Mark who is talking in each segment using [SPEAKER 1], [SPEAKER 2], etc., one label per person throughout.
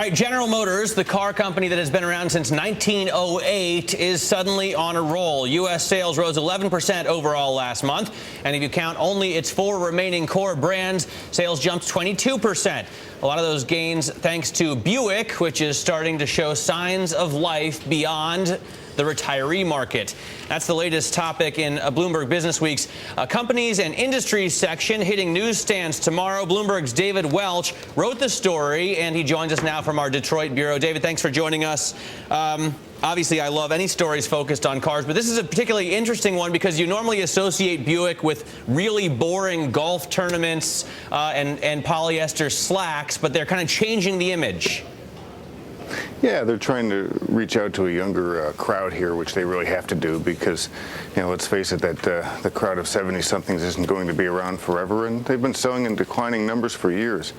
[SPEAKER 1] All right, General Motors, the car company that has been around since 1908, is suddenly on a roll. U.S. sales rose 11% overall last month, and if you count only its 4 remaining core brands, sales jumped 22%. A lot of those gains thanks to Buick, which is starting to show signs of life beyond the retiree market. That's the latest topic in Bloomberg Businessweek's companies and industries section, hitting newsstands tomorrow. Bloomberg's David Welch wrote the story, and he joins us now from our Detroit bureau. David, thanks for joining us. Obviously, I love any stories focused on cars, but this is a particularly interesting one because you normally associate Buick with really boring golf tournaments and polyester slacks, but they're kind of changing the image.
[SPEAKER 2] Yeah, they're trying to reach out to a younger crowd here, which they really have to do because, let's face it, that the crowd of 70-somethings isn't going to be around forever, and they've been selling in declining numbers for years.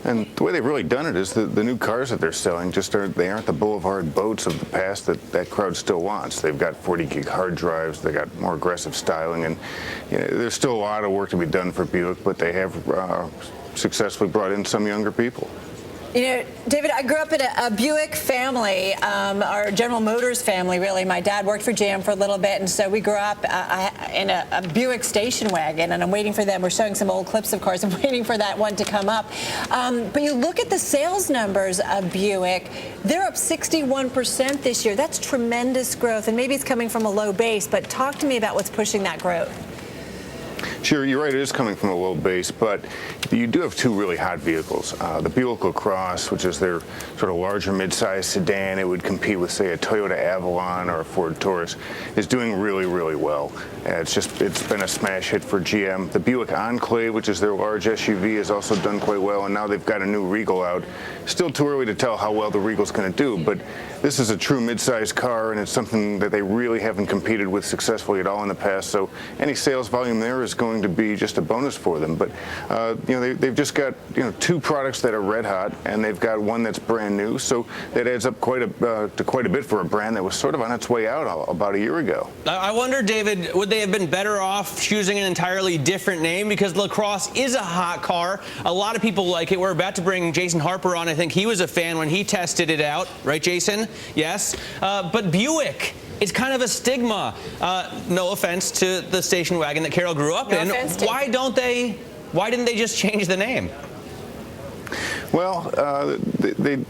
[SPEAKER 2] And the way they've really done it is the new cars that they're selling aren't the Boulevard boats of the past that crowd still wants. They've got 40-gig hard drives, they got more aggressive styling, and there's still a lot of work to be done for Buick, but they have successfully brought in some younger people.
[SPEAKER 3] David, I grew up in a Buick family, our General Motors family, really. My dad worked for GM for a little bit, and so we grew up in a Buick station wagon, and I'm waiting for them. We're showing some old clips, of course. I'm waiting for that one to come up. But you look at the sales numbers of Buick, they're up 61% this year. That's tremendous growth, and maybe it's coming from a low base, but talk to me about what's pushing that growth.
[SPEAKER 2] Sure, you're right, it is coming from a low base, but you do have 2 really hot vehicles. The Buick LaCrosse, which is their sort of larger mid-sized sedan, it would compete with, say, a Toyota Avalon or a Ford Taurus, is doing really, really well. It's been a smash hit for GM. The Buick Enclave, which is their large SUV, has also done quite well, and now they've got a new Regal out. Still too early to tell how well the Regal's going to do, but this is a true mid-sized car, and it's something that they really haven't competed with successfully at all in the past, so any sales volume there is going to be just a bonus for them. But they've just got 2 products that are red hot, and they've got one that's brand new, so that adds up to quite a bit for a brand that was sort of on its way out about a year ago.
[SPEAKER 1] I wonder, David, would they have been better off choosing an entirely different name? Because LaCrosse is a hot car. A lot of people like it. We're about to bring Jason Harper on. I think he was a fan when he tested it out. Right, Jason? Yes. But Buick, it's kind of a stigma. No offense to the station wagon that Carol grew up in. Why didn't they just change the name?
[SPEAKER 2] Well,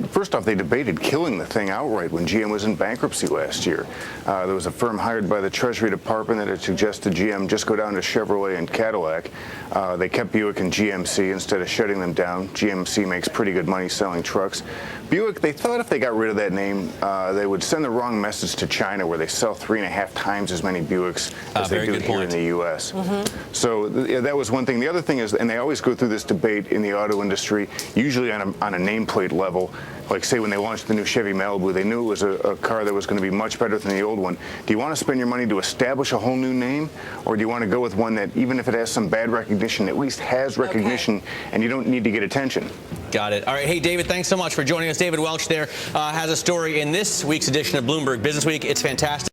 [SPEAKER 2] first off, they debated killing the thing outright when GM was in bankruptcy last year. There was a firm hired by the Treasury Department that had suggested GM just go down to Chevrolet and Cadillac. They kept Buick and GMC instead of shutting them down. GMC makes pretty good money selling trucks. Buick, they thought if they got rid of that name, they would send the wrong message to China, where they sell 3.5 times as many Buicks as they do here in the U.S. So that was one thing. The other thing is, and they always go through this debate in the auto industry, usually on a nameplate level. Like, say, when they launched the new Chevy Malibu, they knew it was a car that was going to be much better than the old one. Do you want to spend your money to establish a whole new name, or do you want to go with one that, even if it has some bad recognition, at least has recognition, and you don't need to get attention?
[SPEAKER 1] Got it. All right. Hey, David, thanks so much for joining us. David Welch there has a story in this week's edition of Bloomberg Businessweek. It's fantastic.